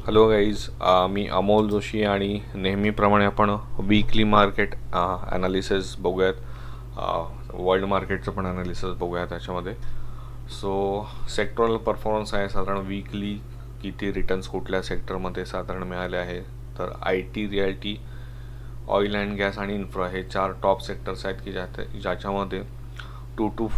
Hello guys, मी अमोल जोशी आणि नेहमीप्रमाणे आपण वीकली मार्केट ॲनालिसिस बघूयात. वर्ल्ड मार्केटचं पण ॲनालिसिस बघूया त्याच्यामध्ये. सो सेक्टरल परफॉर्मन्स आहे साधारण वीकली किती रिटर्न्स कुठल्या सेक्टरमध्ये साधारण मिळाले आहे. तर I T, reality, oil and gas आणि इन्फ्रा हे 4 टॉप सेक्टर्स आहेत की ज्याच्यामध्ये 2 to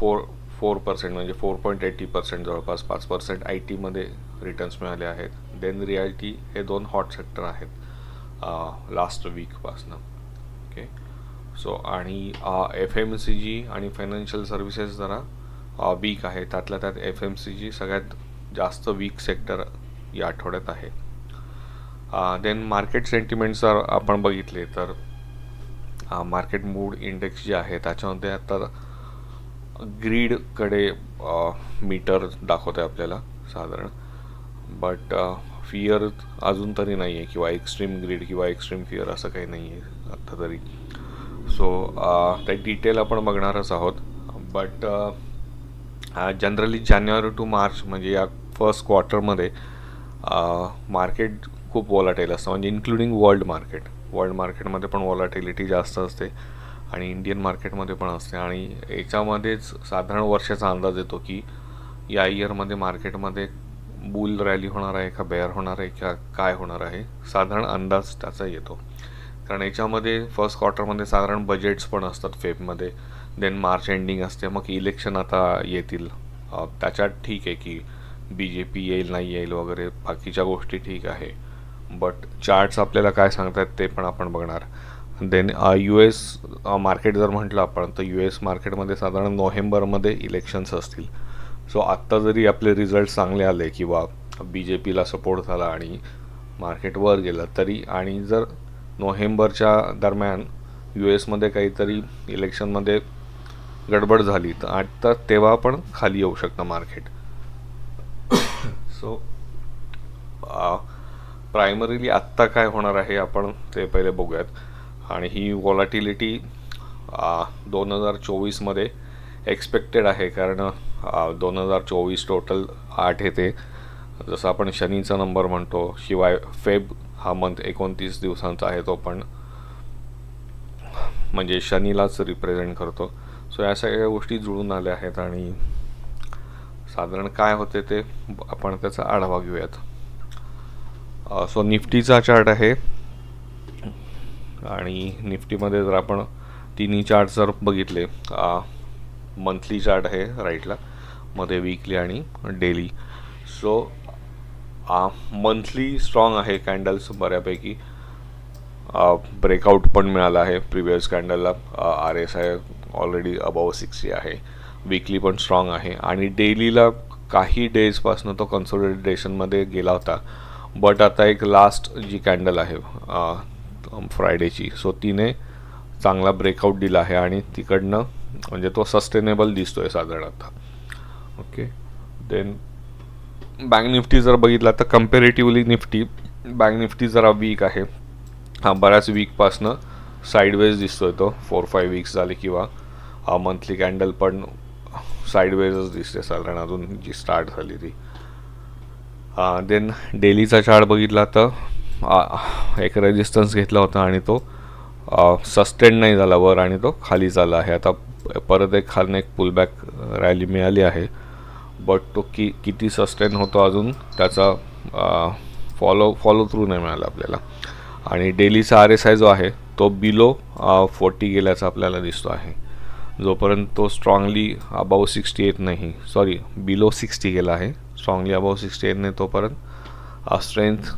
4% म्हणजे 4.80% जवळपास 5% आय टीमध्ये रिटर्न्स मिळाले आहेत. देन रिॲलिटी हे 2 हॉट सेक्टर आहेत लास्ट वीकपासनं. ओके. सो आणि एफ एम सी जी आणि फायनान्शियल सर्व्हिसेस जरा वीक आहे. त्यातल्या त्यात एफ एम सी जी सगळ्यात जास्त वीक सेक्टर या आठवड्यात आहे. देन मार्केट सेंटिमेंट्स जर आपण बघितले तर मार्केट मूड इंडेक्स जे आहे त्याच्यामध्ये आता ग्रीडकडे मीटर दाखवते आपल्याला साधारण. बट फिअर अजून तरी नाही आहे, किंवा एक्स्ट्रीम ग्रीड किंवा एक्स्ट्रीम फिअर असं काही नाही आहे आत्ता तरी. सो त्या डिटेल आपण बघणारच आहोत. बट जनरली जानेवारी टू मार्च म्हणजे या फर्स्ट क्वार्टरमध्ये मार्केट खूप वॉलाटाईल असतं, म्हणजे इन्क्लुडिंग वर्ल्ड मार्केटमध्ये पण वॉलाटिलिटी जास्त असते आणि इंडियन मार्केटमध्ये पण असते. आणि याच्यामध्येच साधारण वर्षाचा अंदाज येतो की या इयरमध्ये मार्केटमध्ये बुल रॅली होणार आहे का, बेअर होणार आहे का, काय होणार आहे. साधारण अंदाज त्याचा येतो, कारण याच्यामध्ये फर्स्ट क्वार्टरमध्ये साधारण बजेट्स पण असतात फेबमध्ये. देन मार्च एंडिंग असते, मग इलेक्शन आता येतील. त्याच्यात ठीक आहे की बी जे पी येईल नाही येईल वगैरे बाकीच्या गोष्टी ठीक आहे. बट चार्ट्स आपल्याला काय सांगतात ते पण आपण बघणार. देन यू एस मार्केट जर म्हटलं आपण तर यू एस मार्केटमध्ये साधारण नोव्हेंबरमध्ये इलेक्शन्स असतील. सो आत्ता जरी आपले रिझल्ट चांगले आले किंवा बी जे पीला सपोर्ट झाला आणि मार्केट वर गेलं तरी, आणि जर नोव्हेंबरच्या दरम्यान यू एसमध्ये काहीतरी इलेक्शनमध्ये गडबड झाली तर आता तेव्हा पण खाली येऊ शकतं मार्केट. सो प्रायमरीली आत्ता काय होणार आहे आपण ते पहिले बघूयात. आणि ही वॉलाटिलिटी 2024मध्ये एक्सपेक्टेड आहे, कारण 2024 टोटल 8 येते जसं आपण शनीचा नंबर म्हणतो. शिवाय फेब हा मंथ 29 दिवसांचा आहे, तो पण म्हणजे शनीलाच रिप्रेझेंट करतो. सो या सगळ्या गोष्टी जुळून आल्या आहेत आणि साधारण काय होते ते आपण त्याचा आढावा घेऊयात. सो निफ्टीचा चार्ट आहे आणि निफ्टीमध्ये जर आपण तिन्ही चार्ट जर बघितले, मंथली चार्ट आहे राईटला, मध्ये वीकली आणि डेली. सो मंथली स्ट्रॉंग आहे, कॅन्डल्स बऱ्यापैकी ब्रेकआउट पण मिळाला आहे प्रिव्हियस कॅन्डलला. R S I already above 60 आहे. वीकली पण स्ट्रॉंग आहे आणि डेलीला काही डेजपासून तो कन्सोलिडेशनमध्ये गेला होता. बट आता एक लास्ट जी कॅन्डल आहे फ्रायडेची, सो तिने चांगला ब्रेकआउट दिला आहे आणि तिकडनं म्हणजे तो सस्टेनेबल दिसतो आहे साधारण आता. ओके. देन बँक निफ्टी जर बघितला तर कम्पॅरेटिव्हली बँक निफ्टी जरा वीक आहे. बऱ्याच वीकपासनं साईडवेज दिसतो आहे तो. 4-5 वीक्स झाले किंवा मंथली कॅन्डल पण साईडवेजच दिसते साधारण अजून जी स्टार्ट झाली ती. देन डेलीचा चार्ट बघितला तर एक रेजिस्टन्स घेतला होता आणि तो सस्टेन नाही झाला वर आणि तो खाली चालला आहे. आता परत एक खालनं एक पुलबॅक रॅली मिळाली आहे, बट तो किती सस्टेन होतो अजून त्याचा फॉलो थ्रू नाही मिळाला आपल्याला. आणि डेलीचा आर एस आय जो आहे तो बिलो 40 गेल्याचा आपल्याला दिसतो आहे. जोपर्यंत तो स्ट्रॉंगली अबाव 60 येत नाही, बिलो 60 गेला आहे, स्ट्रॉंगली अबाव 60 येत नाही तोपर्यंत स्ट्रेंथ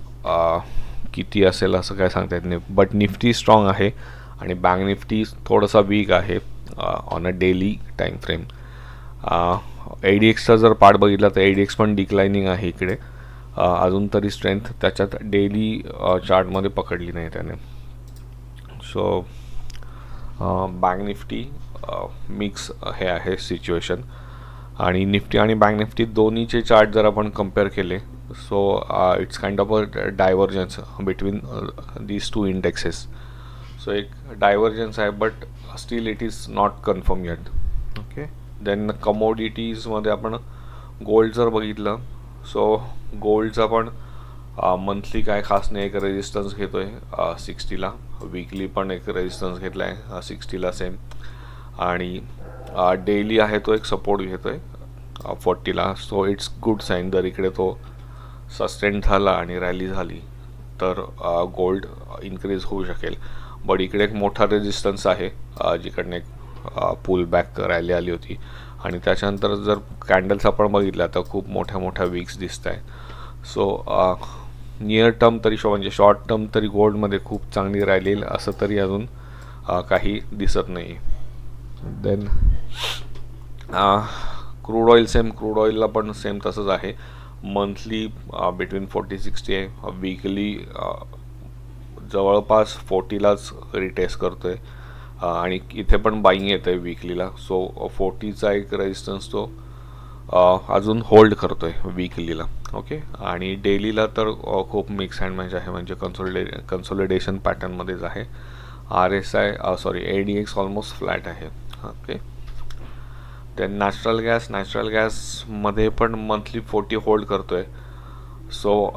किती असेल असं काय सांगता येत नाही. बट निफ्टी स्ट्रॉंग आहे आणि बँक निफ्टी थोडासा वीक आहे on a daily time frame. A D एक्सचा जर पार्ट बघितला तर ए डी एक्स पण डिक्लायनिंग आहे इकडे. अजून तरी स्ट्रेंथ त्याच्यात डेली चार्टमध्ये पकडली नाही त्याने. सो बँक निफ्टी मिक्स हे आहे सिच्युएशन. आणि निफ्टी आणि बँक निफ्टी दोन्हीचे चार्ट जर आपण कम्पेअर केले, so it's kind of a divergence between these two indexes. So एक डायव्हर्जन्स आहे, but still it is not confirm yet. Okay. Then कमोडिटीजमध्ये आपण गोल्ड जर बघितलं, सो गोल्डचा पण मंथली काय खास नाही, एक रेजिस्टन्स घेतो आहे 60ला. वीकली पण एक रेजिस्टन्स घेतला आहे 60ला सेम. आणि डेली आहे तो एक सपोर्ट घेतो आहे 40ला. So it's good sign. जर इकडे तो सस्टेन झाला आणि रॅली झाली तर गोल्ड इन्क्रीज होऊ शकेल. बट इकडे एक मोठा रेजिस्टन्स आहे जिकडनं एक पुल बॅक रॅली आली होती. आणि त्याच्यानंतर जर कॅन्डल्स आपण बघितल्या तर खूप मोठ्या मोठ्या वीक्स दिसत आहे. सो नियर टर्म तरी म्हणजे शॉर्ट टर्म तरी गोल्डमध्ये खूप चांगली रॅली येईल असं तरी अजून काही दिसत नाही. देन क्रूड ऑइल क्रूड ऑइलला पण सेम तसंच आहे. मंथली बिटवीन 40-60 आहे. वीकली जवळपास 40लाच रिटेस्ट करतो आहे. आणि इथे पण बाईंग येतं आहे वीकलीला. सो 40चा एक रेजिस्टन्स तो अजून होल्ड करतो आहे वीकलीला. ओके. आणि डेलीला तर खूप मिक्स अँड मॅच आहे, म्हणजे कन्सोलिडेशन पॅटर्नमध्येच आहे. RSI ADX ऑलमोस्ट फ्लॅट आहे. ओके. देन नॅचरल गॅसमध्ये पण मंथली 40 होल्ड करतो आहे. सो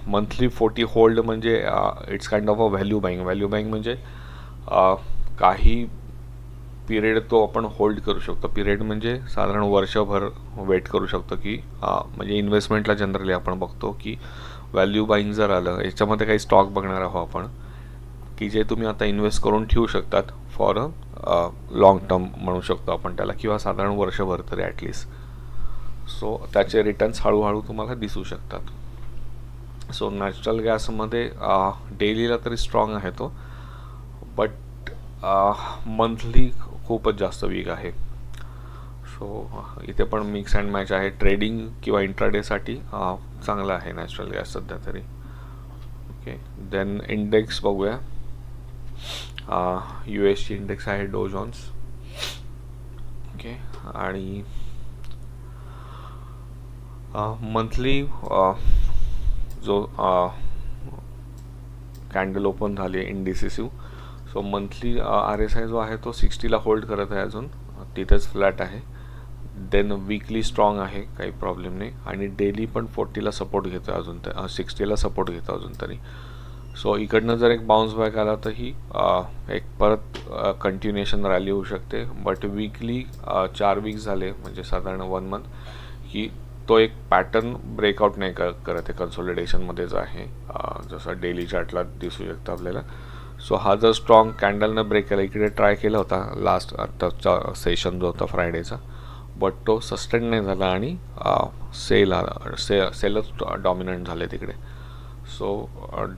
मंथली 40 होल्ड म्हणजे it's kind of a value buying म्हणजे काही पिरियड तो आपण होल्ड करू शकतो. पिरियड म्हणजे साधारण वर्षभर वेट करू शकतो की म्हणजे इन्व्हेस्टमेंटला जनरली आपण बघतो की व्हॅल्यू बाईंग जर आलं, याच्यामध्ये काही स्टॉक बघणार आहोत आपण की जे तुम्ही आता इन्व्हेस्ट करून ठेवू शकतात फॉर अ लाँग टर्म म्हणू शकतो आपण त्याला, किंवा साधारण वर्षभर तरी ॲटलिस्ट. सो त्याचे रिटर्न्स हळूहळू तुम्हाला दिसू शकतात. सो नॅचरल गॅसमध्ये डेलीला तरी स्ट्रॉंग आहे तो, बट मंथली खूपच जास्त वीक आहे. सो इथे पण मिक्स अँड मॅच आहे. ट्रेडिंग किंवा इंट्राडेसाठी चांगला आहे नॅचरल गॅस सध्या तरी. ओके. देन इंडेक्स बघूया. US इंडेक्स आहे डो जोन्स. ओके. आणि मंथली जो कॅन्डल ओपन झाली आहे इंडिसिसिव्ह. सो मंथली RSI जो आहे तो 60ला होल्ड करत आहे अजून, तिथेच फ्लॅट आहे. देन वीकली स्ट्रॉंग आहे, काही प्रॉब्लेम नाही. आणि डेली पण 40ला सपोर्ट घेतो अजून, 60ला सपोर्ट घेतो अजून तरी. सो इकडनं जर एक बाउन्स बॅक आला तर ही एक परत कंटिन्युएशन रॅली होऊ शकते. बट वीकली 4 वीक्स झाले म्हणजे साधारण 1 मंथ की तो एक पॅटर्न ब्रेकआउट नाही करत आहे, कन्सोलिडेशनमध्येच आहे, जसं डेली चार्टला दिसू शकतं आपल्याला. सो हा जर स्ट्रॉंग कॅन्डलनं ब्रेक केला, इकडे ट्राय केला होता लास्ट आत्ताचा सेशन जो होता फ्रायडेचा, बट तो सस्टेन नाही झाला आणि सेलच डॉमिनंट झाले तिकडे. सो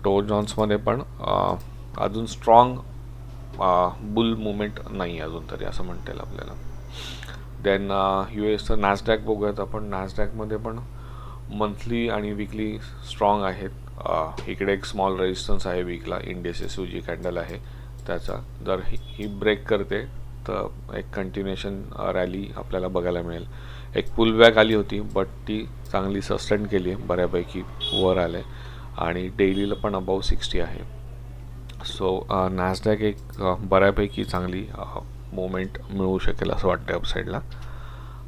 डो जॉन्समध्ये पण अजून स्ट्रॉंग बुल मुवमेंट नाही अजून तरी असं म्हणता येईल आपल्याला. देन US नॅसडॅक बघूयात आपण. नॅसडॅकमध्ये पण मंथली आणि वीकली स्ट्रॉंग आहेत. इकडे एक स्मॉल रेजिस्टन्स आहे वीकला, इंडिसिसिव्ह जी कॅन्डल आहे त्याचा. जर ही ब्रेक करते तर एक कंटिन्युएशन रॅली आपल्याला बघायला मिळेल. एक पुल बॅक आली होती बट ती चांगली सस्टेन केली आहे, बऱ्यापैकी वर आले. आणि डेलीला पण अबाव 60 आहे. सो नॅसडॅक एक बऱ्यापैकी चांगली मुवमेंट मिळू शकेल असं वाटतं अपसाईडला.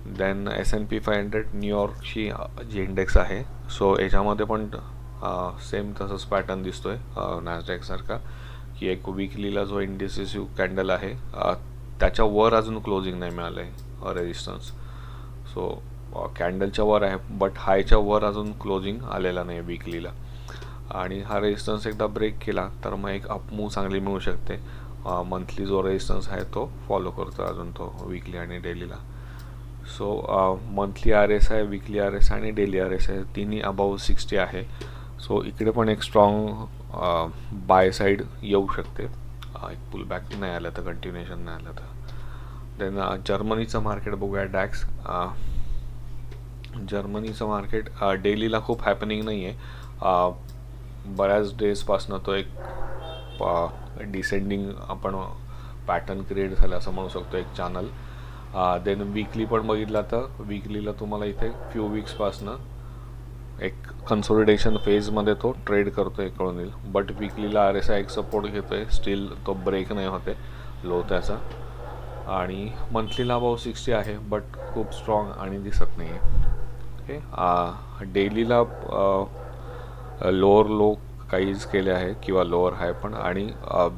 देन S&P 500 न्यूयॉर्कची जी इंडेक्स आहे, सो याच्यामध्ये पण सेम तसंच पॅटर्न दिसतो आहे नॅसडॅकसारखा, की एक वीकलीला जो इंडिसिसिव्ह कॅन्डल आहे त्याच्या वर अजून क्लोजिंग नाही मिळालं आहे रेजिस्टन्स. सो कॅन्डलच्या वर आहे बट हायच्या वर अजून क्लोजिंग आलेला नाही वीकलीला. आणि हा रेजिस्टन्स एकदा ब्रेक केला तर मग एक अपमूव चांगली मिळू शकते. मंथली जो रेजिस्टन्स आहे तो फॉलो करतो अजून तो वीकली आणि डेलीला. So monthly RSI, weekly RSI आणि डेली RSI तिन्ही अबाव 60 आहे. सो इकडे पण एक स्ट्रॉंग बाय साईड येऊ शकते, एक पुल बॅक नाही आलं तर, कंटिन्युएशन नाही आलं तर. देन जर्मनीचं मार्केट बघूया. डॅक्स जर्मनीचं मार्केट डेलीला खूप हॅपनिंग नाही आहे. बऱ्याच डेजपासनं तो एक डिसेंडिंग आपण पॅटर्न क्रिएट झाला असं म्हणू शकतो, एक चॅनल. देन वीकली पण बघितला तर वीकलीला तुम्हाला इथे फ्यू वीक्सपासनं एक कन्सोलिडेशन फेजमध्ये तो ट्रेड करतो आहे कळून येईल. बट वीकलीला RSI एक सपोर्ट घेतो आहे, स्टील तो ब्रेक नाही होते लो त्याचा. आणि मंथलीला अबाव 60 आहे बट खूप स्ट्रॉंग आणि दिसत नाही आहे. ओके. डेलीला लोअर लो काहीच केले आहे किंवा लोअर हाय पण, आणि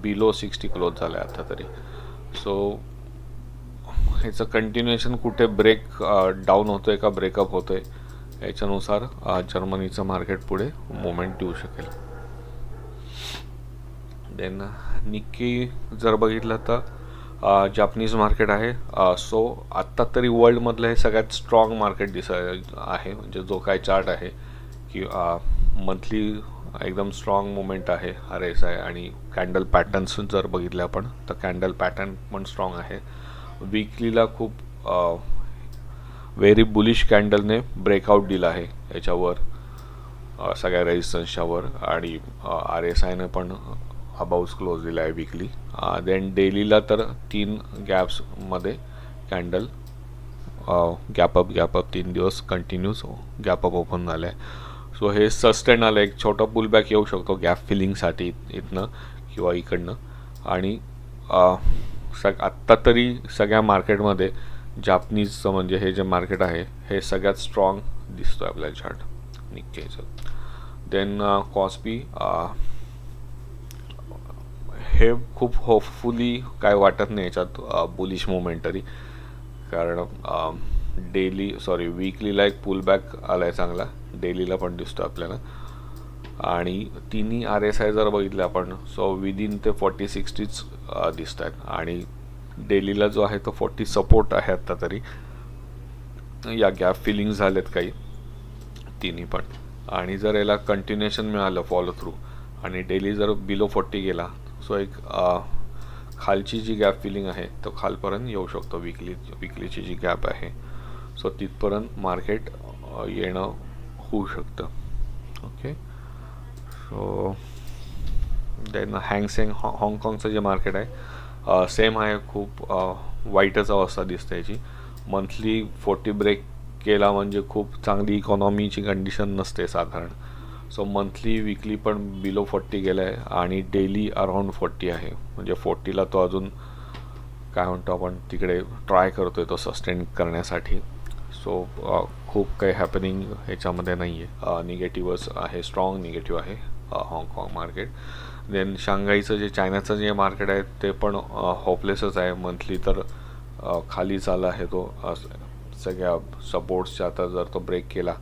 बिलो 60 क्लोज झालं आहे आता तरी. सो ह्याचं कंटिन्युएशन कुठे ब्रेक डाऊन होतो आहे का ब्रेकअप होतो आहे याच्यानुसार जर्मनीचं मार्केट पुढे मोमेंट देऊ शकेल. देन निक्की जर बघितलं तर जापनीज मार्केट आहे. सो आत्ता तरी वर्ल्डमधलं हे सगळ्यात स्ट्रॉंग मार्केट आहे. म्हणजे जो काय चार्ट आहे की मंथली एकदम स्ट्रॉंग मुवमेंट आहे RSI, आणि कॅन्डल पॅटर्न्स जर बघितले आपण तर कॅन्डल पॅटर्न पण स्ट्रॉंग आहे. वीकलीला खूप व्हेरी बुलिश कॅन्डलने ब्रेकआउट दिला आहे याच्यावर सगळ्या रेजिस्टन्सच्यावर, आणि RSIने पण अबाउस क्लोज दिला आहे वीकली. देन डेलीला तर 3 गॅप्समध्ये कॅन्डल गॅपअप 3 दिवस कंटिन्यूस गॅपअप ओपन झालं आहे. सो हे सस्टेन आलं, एक छोटा पुलबॅक येऊ शकतो गॅप फिलिंगसाठी इथनं किंवा इकडनं. आणि आत्ता तरी सगळ्या मार्केटमध्ये जापनीजचं म्हणजे हे जे मार्केट आहे हे सगळ्यात स्ट्रॉंग दिसतो आहे आपल्याला चार्ट निक्केचं. देन कॉस्पी हे खूप होपफुली काय वाटत नाही याच्यात बुलिश मोमेंटरी, कारण वीकलीला एक पुलबॅक आला आहे चांगला, डेलीला पण दिसतो आपल्याला. आणि तिन्ही RSI जर बघितले आपण सो विदिन ते 40-60 दिसत आहेत, आणि डेलीला जो आहे तो 40 सपोर्ट आहे आत्ता तरी. या गॅप फिलिंग झालेत काही तिन्ही पण, आणि जर याला कंटिन्युएशन मिळालं फॉलो थ्रू आणि डेली जर बिलो 40 गेला सो एक खालची जी गॅप फिलिंग आहे तो खालपर्यंत येऊ शकतो. विकलीची जी गॅप आहे सो तिथपर्यंत मार्केट येणं होऊ शकतं. ओके, सो देन हँगसेंग हाँगकाँगचं जे मार्केट आहे सेम आहे, खूप वाईटच अवस्था दिसते याची. मंथली 40 ब्रेक केला म्हणजे खूप चांगली इकॉनॉमीची कंडिशन नसते साधारण. सो मंथली वीकली पण बिलो 40 गेलं आहे, आणि डेली अराउंड 40 आहे. म्हणजे 40ला तो अजून काय म्हणतो आपण तिकडे ट्राय करतो आहे तो सस्टेन करण्यासाठी. सो खूप काही हॅपनिंग ह्याच्यामध्ये नाही आहे. निगेटिव्हच आहे, स्ट्रॉंग निगेटिव्ह आहे हाँगकाँग मार्केट. देन शांघाईचं जे चायनाचं जे मार्केट आहे ते पण होपलेसच आहे. मंथली तर खाली चालला आहे तो सगळ्या सपोर्ट्सच्या. आता जर तो ब्रेक केला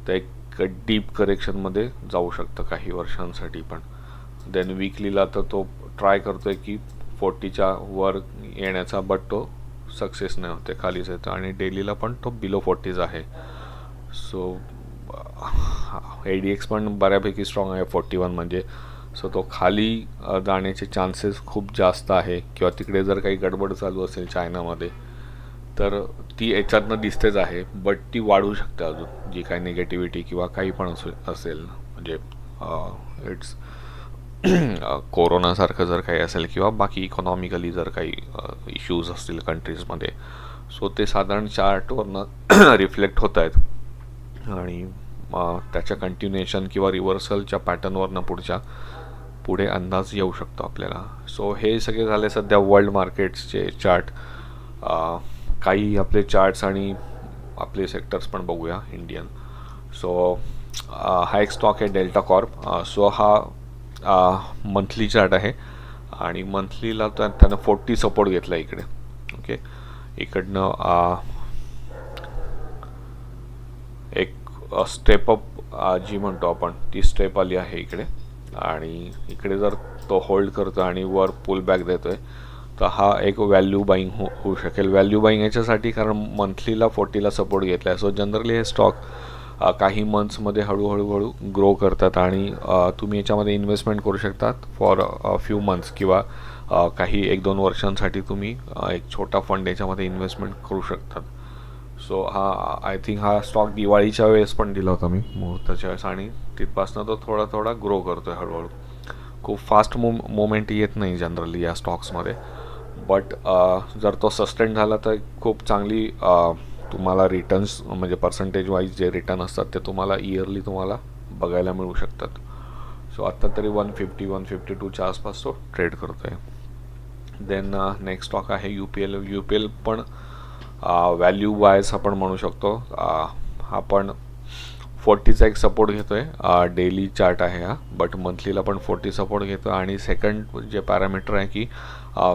तर एक डीप करेक्शनमध्ये जाऊ शकतं काही वर्षांसाठी पण. देन वीकलीला तर तो ट्राय करतो आहे की 40च्या वर येण्याचा, बट तो सक्सेस नाही होते, खालीच येतं. आणि डेलीला पण तो बिलो 40च आहे. सो ADX पण बऱ्यापैकी स्ट्रॉंग आहे 41 म्हणजे. सो तो खाली जाण्याचे चान्सेस खूप जास्त आहे, किंवा तिकडे जर काही गडबड चालू असेल चायनामध्ये तर ती याच्यातनं दिसतेच आहे, बट ती वाढू शकते अजून जी काही निगेटिव्हिटी किंवा काही पण असेल. म्हणजे इट्स कोरोनासारखं जर काही असेल किंवा बाकी इकॉनॉमिकली जर काही इश्यूज असतील कंट्रीजमध्ये, सो ते साधारण चार्टवरनं रिफ्लेक्ट होत आहेत, आणि त्याच्या कंटिन्युएशन किंवा रिव्हर्सलच्या पॅटर्नवरनं पुढे अंदाज येऊ शकतो आपल्याला. सो हे सगळे झाले सध्या वर्ल्ड मार्केट्सचे चार्ट. काही आपले चार्ट्स आणि आपले सेक्टर्स पण बघूया इंडियन. सो हा एक स्टॉक आहे डेल्टा कॉर्प. सो हा मंथली चार्ट आहे, आणि मंथलीला त्यानं 40 सपोर्ट घेतला इकडे. ओके, इकडनं एक स्टेपअप जी म्हणतो आपण ती स्टेप आली आहे इकडे, आणि इकडे जर तो होल्ड करतो आणि वर पुल बॅक देतो आहे तर हा एक व्हॅल्यू बाईंग होऊ शकेल. व्हॅल्यू बाईंग याच्यासाठी कारण मंथलीला 40ला सपोर्ट घेतला आहे. सो जनरली हे स्टॉक काही मंथ्समध्ये हळूहळू ग्रो करतात, आणि तुम्ही याच्यामध्ये इन्व्हेस्टमेंट करू शकतात फॉर फ्यू मंथ्स, किंवा काही 1-2 वर्षांसाठी तुम्ही एक छोटा फंड याच्यामध्ये इन्व्हेस्टमेंट करू शकतात. सो आय थिंक हा स्टॉक दिवाळीच्या वेळेस पण दिला होता मी मुहूर्ताच्या वेळेस, आणि तिथपासून तो थोडा ग्रो करतो आहे हळूहळू. खूप फास्ट मोमेंट येत नाही जनरली या स्टॉक्समध्ये, बट जर तो सस्टेन झाला तर खूप चांगली तुम्हाला रिटर्न्स म्हणजे पर्सेंटेज वाईज जे रिटर्न असतात ते तुम्हाला इयरली तुम्हाला बघायला मिळू शकतात. सो आत्ता तरी 150-152च्या आसपास तो ट्रेड करतो आहे. देन नेक्स्ट स्टॉक आहे UPL पण व्हॅल्यू वायज आपण म्हणू शकतो. हा पण 40चा एक सपोर्ट घेतो आहे, डेली चार्ट आहे हा, बट मंथलीला पण 40 सपोर्ट घेतो आणि सेकंड जे पॅरामीटर आहे की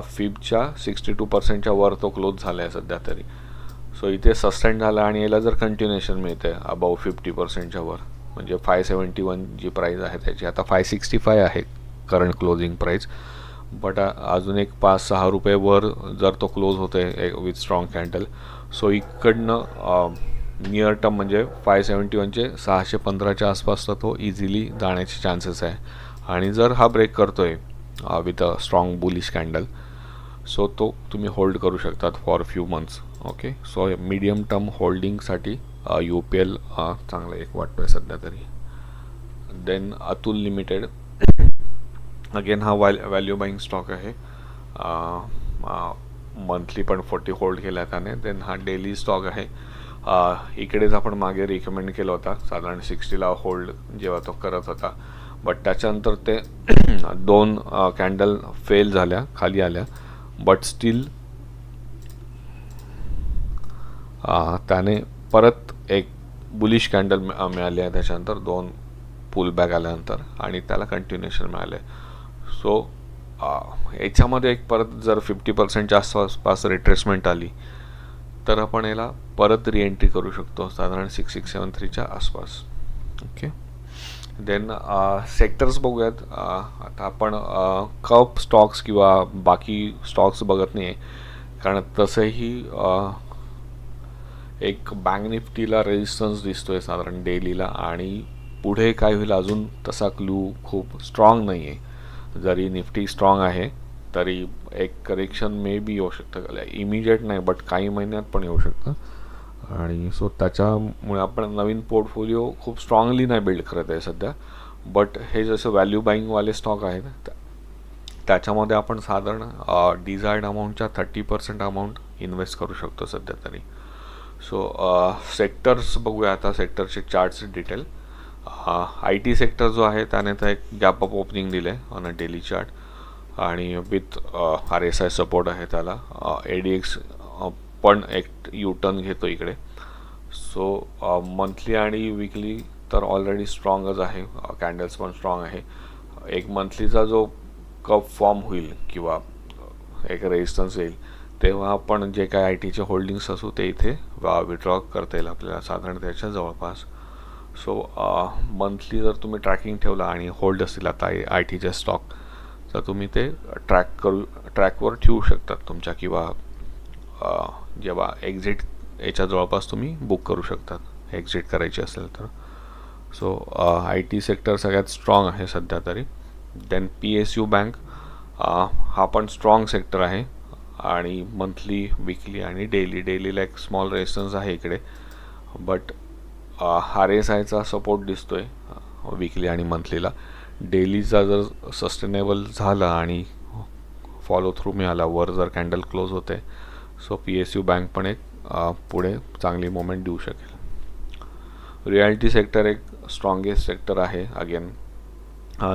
फिबच्या 62%च्या वर तो क्लोज झाला आहे सध्या तरी. सो इथे सस्टेन झाला आणि याला जर कंटिन्युएशन मिळते अबाव 50%च्या वर, म्हणजे 571 जी प्राईस आहे त्याची आता 565 आहे करंट क्लोजिंग प्राईस, बट अजून एक 5-6 रुपये वर जर तो क्लोज होतो आहे विथ स्ट्रॉंग कॅन्डल, सो इकडनं नियर टर्म म्हणजे 571चे 615च्या आसपास तर तो इझिली जाण्याचे चान्सेस आहे. आणि जर हा ब्रेक करतो आहे with a strong bullish candle, so तो तुम्ही होल्ड करू शकतात for few months. Okay, so medium term होल्डिंगसाठी UPL चांगलं एक वाटतो आहे सध्या तरी. देन अतुल लिमिटेड, अगेन हा व्हॅल्यू बाईंग स्टॉक आहे, मंथली पण 40 होल्ड केला आहे त्याने. देन हा डेली स्टॉक आहे, इकडेच आपण मागे रिकमेंड केला होता साधारण 60ला होल्ड जेव्हा तो करत होता, बट त्याच्यानंतर ते 2 कॅन्डल फेल झाल्या, खाली आल्या, बट स्टील त्याने परत एक बुलिश कॅन्डल मिळाली आहे त्याच्यानंतर 2 पुल बॅक आल्यानंतर आणि त्याला कंटिन्युएशन मिळालं आहे. सो याच्यामध्ये एक परत जर 50%च्या आसपास रिट्रेसमेंट आली तर आपण याला परत रिएंट्री करू शकतो साधारण 6673च्या आसपास. ओके, देन सेक्टर्स बघूयात. आता आपण कप स्टॉक्स किंवा बाकी स्टॉक्स बघत नाही आहे, कारण तसंही एक बँक निफ्टीला रेजिस्टन्स दिसतो आहे साधारण डेलीला, आणि पुढे काय होईल अजून तसा क्लू खूप स्ट्रॉंग नाही आहे. जरी निफ्टी स्ट्रॉंग आहे तरी एक करेक्शन मे बी येऊ शकतं, इमिजिएट नाही बट काही महिन्यात पण येऊ शकतं. आणि सो त्याच्यामुळे आपण नवीन पोर्टफोलिओ खूप स्ट्रॉंगली नाही बिल्ड करत आहे सध्या, बट हे जसं व्हॅल्यू बाईंगवाले स्टॉक आहेत त्याच्यामध्ये आपण साधारण डिझायर्ड अमाऊंटच्या 30% अमाऊंट इन्व्हेस्ट करू शकतो सध्या तरी. सो सेक्टर्स बघूया आता, सेक्टरचे चार्ट्स डिटेल. IT सेक्टर जो आहे त्याने तर एक गॅप अप ओपनिंग दिलं आहे ऑन अ डेली चार्ट, आणि विथ RSI सपोर्ट आहे त्याला. ADX पण एक U-टर्न घेतो इकडे. सो मंथली आणि वीकली तर ऑलरेडी स्ट्रॉंगच आहे, कॅन्डल्स पण स्ट्रॉंग आहे. एक मंथलीचा जो कप फॉर्म होईल किंवा एक रेजिस्टन्स येईल तेव्हा आपण जे काय ITचे होल्डिंग्स असू ते इथे विड्रॉ करता येईल आपल्याला साधारण त्याच्या जवळपास. सो मंथली जर तुम्ही ट्रॅकिंग ठेवला आणि होल्ड असतील आता ITचे स्टॉक, तर तुम्ही ते ट्रॅकवर ठेवू शकतात तुमच्या, किंवा जेव्हा एक्झिट याच्या जवळपास तुम्ही बुक करू शकतात एक्झिट करायची असेल तर. सो IT सेक्टर सगळ्यात स्ट्रॉंग आहे सध्या तरी. देन PSU बँक, हा पण स्ट्रॉंग सेक्टर आहे आणि मंथली, वीकली आणि डेलीला एक स्मॉल रेजिस्टन्स आहे इकडे, बट RSIचा सपोर्ट दिसतो आहे वीकली आणि मंथलीला. डेलीचा जर सस्टेनेबल झाला आणि फॉलो थ्रू मिळाला, वर जर कॅन्डल क्लोज होते, सो PSU बँक पण एक पुढे चांगली मोमेंट देऊ शकेल. रिॲलिटी सेक्टर एक स्ट्रॉंगेस्ट सेक्टर आहे. अगेन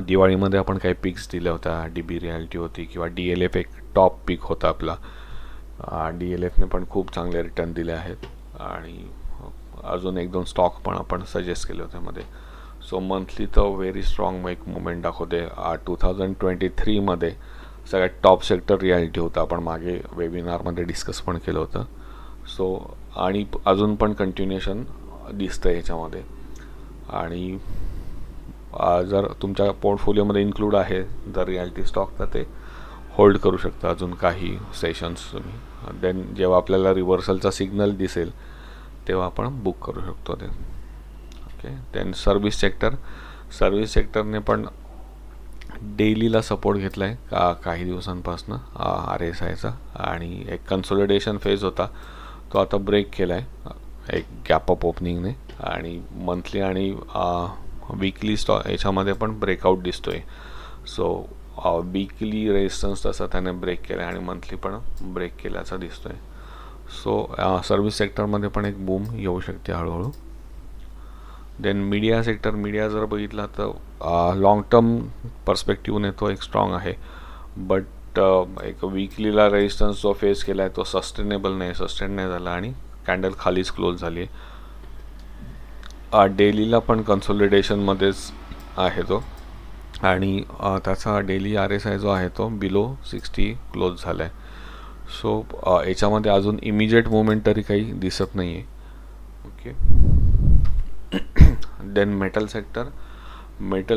दिवाळीमध्ये आपण काही पिक्स दिल्या होत्या, DB रिॲलिटी होती किंवा DLF एक टॉप पिक होता आपला. DLFने पण खूप चांगले रिटर्न दिले आहेत आणि अजून 1-2 स्टॉक पण आपण सजेस्ट केले होते मध्ये. सो मंथली तर व्हेरी स्ट्रॉंग एक मुवमेंट दाखवते. 2023मध्ये सगळ्यात टॉप सेक्टर रिॲलिटी होता, आपण मागे वेबिनारमध्ये डिस्कस पण केलं होतं. सो आणि अजून पण कंटिन्युएशन दिसतं ह्याच्यामध्ये, आणि जर तुमच्या पोर्टफोलिओमध्ये इन्क्लूड आहे जर रिॲलिटी स्टॉक, तर ते होल्ड करू शकता अजून काही सेशन्स तुम्ही. देन जेव्हा आपल्याला रिव्हर्सलचा सिग्नल दिसेल तेव्हा आपण बुक करू शकतो ते. ओके, देन सर्व्हिस सेक्टरने पण डेलीला सपोर्ट घेतला आहे काही दिवसांपासून RSIचा, आणि एक कन्सोलिडेशन फेज होता तो आता ब्रेक केला आहे एक गॅप अप ओपनिंगने, आणि मंथली आणि वीकली स्टॉक याच्यामध्ये पण ब्रेकआउट दिसतो आहे. सो वीकली रेजिस्टन्स तसा त्याने ब्रेक केला आहे आणि मंथली पण ब्रेक केल्याचा दिसतो आहे. सो सर्व्हिस सेक्टरमध्ये पण एक बूम येऊ शकते हळूहळू. देन मीडिया जर बघितला तर लॉंग टर्म पर्स्पेक्टिव्हने तो एक स्ट्रॉंग आहे, बट एक वीकलीला रेजिस्टन्स जो फेस केला आहे तो सस्टेन नाही झाला आणि कॅन्डल खालीच क्लोज झाली आहे. डेलीला पण कन्सोलिडेशनमध्येच आहे तो, आणि त्याचा डेली RSI जो आहे तो बिलो 60 क्लोज झाला आहे. सो याच्यामध्ये अजून इमिजिएट मुवमेंट तरी काही दिसत नाही आहे. ओके. देन मेटल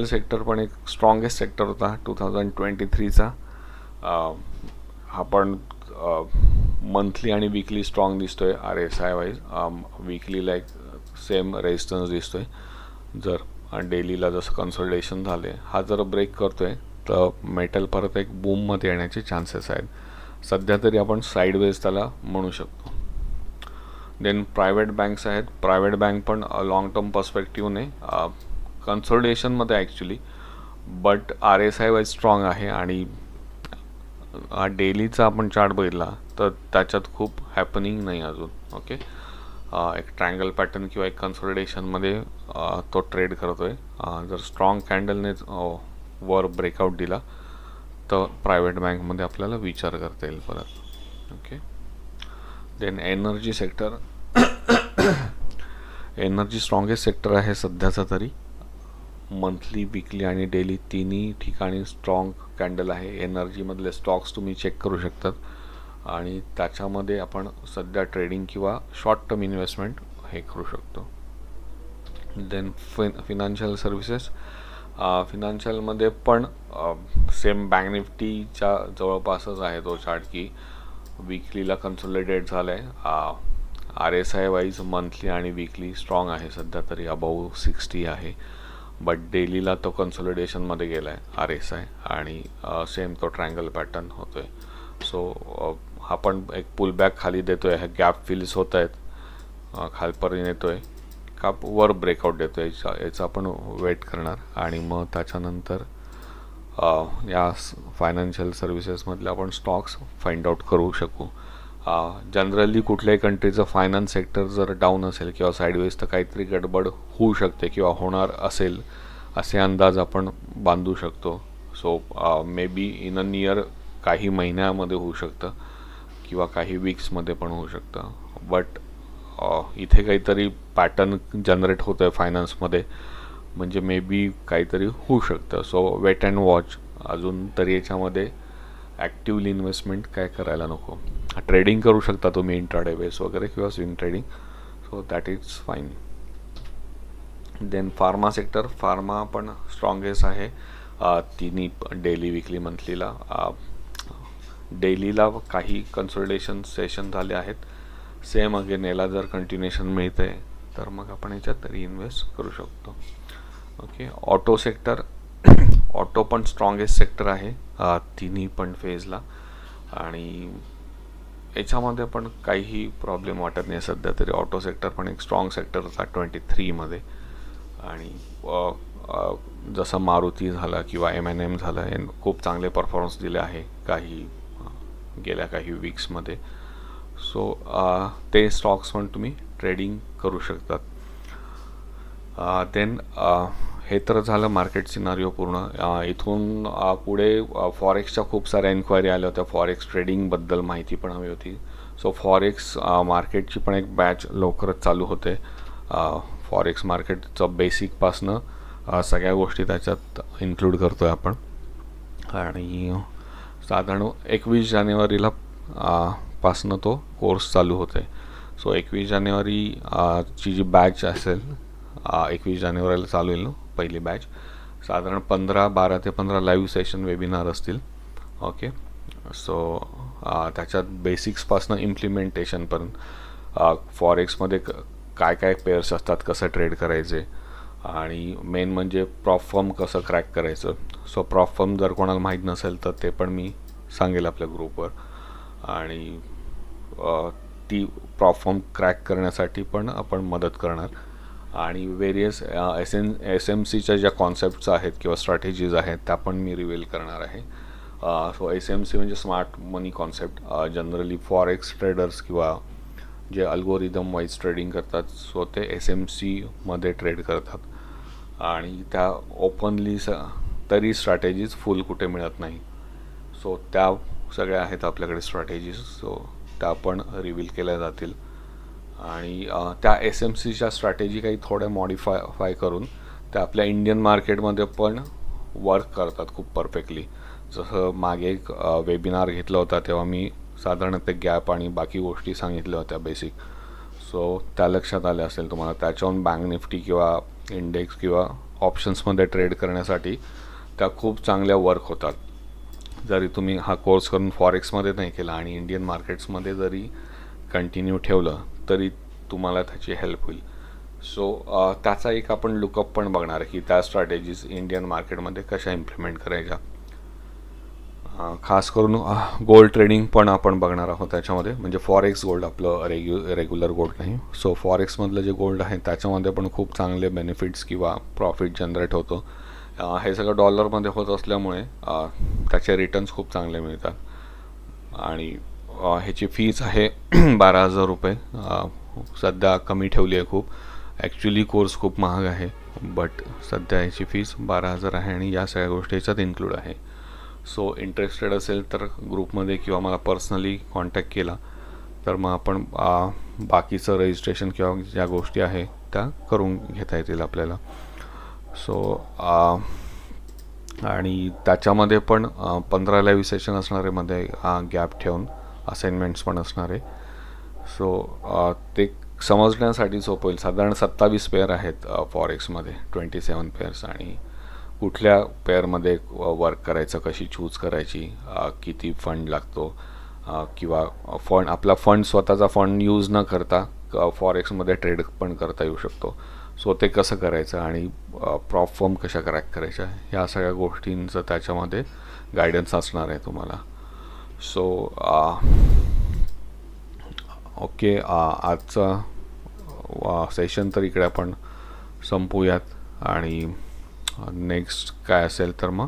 सेक्टर पण एक स्ट्रॉंगेस्ट सेक्टर होता 2023चा. हा पण मंथली आणि वीकली स्ट्रॉंग दिसतोय RSI वाईज. वीकलीला एक सेम रेजिस्टन्स दिसतोय. जर डेलीला जसं कन्सोलिडेशन झाले, हा जर ब्रेक करतोय तर मेटल परत एक बूममध्ये येण्याचे चान्सेस आहेत. सध्या तरी आपण साईडवेज त्याला म्हणू शकतो. देन प्रायव्हेट बँक्स आहेत. प्रायव्हेट बँक पण लॉंग टर्म पर्स्पेक्टिव्हने कन्सोलिडेशनमध्ये actually, but RSI wise strong आहे. आणि डेलीचा आपण चार्ट बघितला तर त्याच्यात खूप हॅपनिंग नाही अजून. ओके. एक ट्रायंगल पॅटर्न किंवा एक कन्सोलिडेशनमध्ये तो ट्रेड करतोय. जर स्ट्रॉंग कॅन्डलने वर ब्रेकआउट दिला तर प्रायव्हेट बँकमध्ये आपल्याला विचार करता येईल परत. Okay. Then energy sector energy strongest sector आहे सध्याचा तरी. मंथली, वीकली आणि डेली तिन्ही ठिकाणी स्ट्रॉंग कॅन्डल आहे. एनर्जीमधले स्टॉक्स तुम्ही चेक करू शकतात आणि त्याच्यामध्ये आपण सध्या ट्रेडिंग किंवा शॉर्ट टर्म इन्व्हेस्टमेंट हे करू शकतो. Then financial services. फिनान्शियलमध्ये पण सेम बँक निफ्टीच्या जवळपासच आहे तो चार्ट, की वीकलीला कन्सोलिडेट झाला आहे. RSI वाईज मंथली आणि वीकली स्ट्रॉंग आहे सध्या तरी, अबाऊ 60 आहे. बट डेलीला तो कन्सोलिडेशनमध्ये गेला आहे RSI, आणि सेम तो ट्रायंगल पॅटर्न होतो आहे. सो हा पण एक पुलबॅक खाली देतो आहे. गॅप फिल्स होत आहेत, खालपर्यंत येतो आहे का वर ब्रेकआउट देतो आहे, याचा आपण वेट करणार. आणि मग त्याच्यानंतर या फायनान्शियल सर्व्हिसेसमधले आपण स्टॉक्स फाइंड आउट करू शकू. जनरली कुठल्याही कंट्रीचं फायनान्स सेक्टर जर डाऊन असेल किंवा साईडवेज तर काहीतरी गडबड होऊ शकते किंवा होणार असेल असे अंदाज आपण बांधू शकतो. So may be in a near काही महिन्यामध्ये होऊ शकतं किंवा काही वीक्समध्ये पण होऊ शकतं. बट इथे काहीतरी पॅटर्न जनरेट होतं आहे फायनान्समध्ये, म्हणजे मे बी काहीतरी होऊ शकतं. So wait and watch. अजून तरी याच्यामध्ये ॲक्टिव्हली इन्व्हेस्टमेंट काय करायला नको. ट्रेडिंग करू शकता तुम्ही इंट्राडे बेस वगैरे किंवा swing trading, so that is fine. Then pharma sector. Pharma पण स्ट्रॉंगेस्ट आहे तिन्ही डेली, वीकली, मंथलीला. डेलीला काही कन्सोलिडेशन सेशन झाले आहेत. सेम अगेन याला जर कंटिन्युएशन मिळतं आहे तर मग आपण याच्यात तरी इन्व्हेस्ट करू शकतो. ओके. Auto sector. ऑटो पण स्ट्रॉंगेस्ट सेक्टर आहे तिन्ही पण फेजला, आणि याच्यामध्ये पण काही प्रॉब्लेम वाटत नाही सध्या तरी. ऑटो सेक्टर पण एक स्ट्रॉंग सेक्टर होता 23मध्ये, आणि जसं मारुती झाला किंवा M&M झालं, हे खूप चांगले परफॉर्मन्स दिले आहे गेल्या काही वीक्समध्ये. सो ते स्टॉक्स पण तुम्ही ट्रेडिंग करू शकतात. देन हे तर झालं मार्केट सिनारिओ पूर्ण. इथून पुढे फॉरेक्सच्या खूप साऱ्या एन्क्वायरी आल्या होत्या. फॉरेक्स ट्रेडिंगबद्दल माहिती पण हवी होती. सो फॉरेक्स मार्केटची पण एक बॅच लवकरच चालू होते. फॉरेक्स मार्केटचं बेसिकपासनं सगळ्या गोष्टी त्याच्यात इन्क्लूड करतो आहे आपण. आणि साधारण 21 जानेवारीला पासनं तो कोर्स चालू होतो आहे. सो 21 जानेवारी ची जी बॅच असेल, 21 जानेवारीला चालू होईल पहिली बॅच. साधारण 12 ते 15 लाईव्ह सेशन वेबिनार असतील. ओके. सो त्याच्यात बेसिक्सपासनं इम्प्लिमेंटेशनपर्यंत फॉरेक्समध्ये काय काय पेअर्स असतात, कसं ट्रेड करायचे, आणि मेन म्हणजे प्रॉप फर्म कसं क्रॅक करायचं. सो प्रॉप फर्म जर कोणाला माहीत नसेल तर ते पण मी सांगेल आपल्या ग्रुपवर. आणि ती प्रॉप फर्म क्रॅक करण्यासाठी पण आपण मदत करणार. आणि वेरियस SMCच्या ज्या कॉन्सेप्ट्स आहेत किंवा स्ट्रॅटेजीज आहेत त्या पण मी रिव्हील करणार आहे. सो SMC म्हणजे स्मार्ट मनी कॉन्सेप्ट. जनरली फॉरेक्स ट्रेडर्स किंवा जे अल्गोरिदम वाईज ट्रेडिंग करतात, सो ते SMCमध्ये ट्रेड करतात, आणि त्या ओपनली तरी स्ट्रॅटेजीज फुल कुठे मिळत नाही. सो त्या सगळ्या आहेत आपल्याकडे स्ट्रॅटेजीज. सो त्या पण रिव्हील केल्या जातील. आणि त्या SMCच्या स्ट्रॅटेजी काही थोड्या मॉडिफाय करून त्या आपल्या इंडियन मार्केटमध्ये पण वर्क करतात खूप परफेक्टली. जसं मागे एक वेबिनार घेतला होता तेव्हा मी साधारणतः गॅप आणि बाकी गोष्टी सांगितल्या होत्या बेसिक. सो त्या लक्षात आल्या असेल तुम्हाला. त्याच्याहून बँक निफ्टी किंवा इंडेक्स किंवा ऑप्शन्समध्ये ट्रेड करण्यासाठी त्या खूप चांगल्या वर्क होतात. जरी तुम्ही हा कोर्स करून फॉरेक्समध्ये नाही केला आणि इंडियन मार्केट्समध्ये जरी कंटिन्यू ठेवलं तरी तुम्हाला त्याची हेल्प होईल. सो त्याचा एक आपण लुकअप पण बघणार की त्या स्ट्रॅटेजीज इंडियन मार्केटमध्ये कशा इम्प्लिमेंट करायच्या. खास करून गोल्ड ट्रेडिंग पण आपण बघणार आहोत त्याच्यामध्ये. म्हणजे फॉरेक्स गोल्ड, आपलं रेग्युलर गोल्ड नाही. सो फॉरेक्समधलं जे गोल्ड आहे त्याच्यामध्ये पण खूप चांगले बेनिफिट्स किंवा प्रॉफिट जनरेट होतो. हे सगळं डॉलरमध्ये होत असल्यामुळे त्याचे रिटर्न्स खूप चांगले मिळतात. आणि ह्याची फीज आहे 12,000 रुपये. सध्या कमी ठेवली आहे खूप. ॲक्च्युली कोर्स खूप महाग आहे, बट सध्या ह्याची फीज 12,000 आहे आणि या सगळ्या गोष्टी ह्याच्यात इन्क्लूड आहे. सो इंटरेस्टेड असेल तर ग्रुपमध्ये किंवा मला पर्सनली कॉन्टॅक्ट केला तर मग आपण बाकीचं रजिस्ट्रेशन किंवा ज्या गोष्टी आहे त्या करून घेता येतील आपल्याला. सो आणि त्याच्यामध्ये पण 15 लाईव्ह सेशन असणार आहे, मध्ये गॅप ठेवून असाइनमेंट्स पण असणार आहे. सो ते समजण्यासाठी सोपं होईल. साधारण 27 पेअर आहेत फॉरेक्समध्ये, 27 पेअर्स. आणि कुठल्या पेअरमध्ये वर्क करायचं, कशी चूज करायची, किती फंड लागतो, किंवा आपला स्वतःचा फंड यूज न करता फॉरेक्समध्ये ट्रेड पण करता येऊ शकतो. सो ते कसं करायचं आणि प्रॉप फर्म कशा क्रॅक करायच्या, ह्या सगळ्या गोष्टींचं त्याच्यामध्ये गायडन्स असणार आहे तुम्हाला. सो ओके, आजचा सेशन तर इकडे आपण संपूयात. आणि नेक्स्ट काय असेल तर मग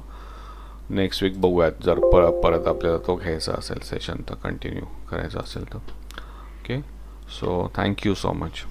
नेक्स्ट वीक बघूयात. जर परत आपल्याला तो घ्यायचा असेल सेशन तर कंटिन्यू करायचा असेल तर. Okay, so thank you so much.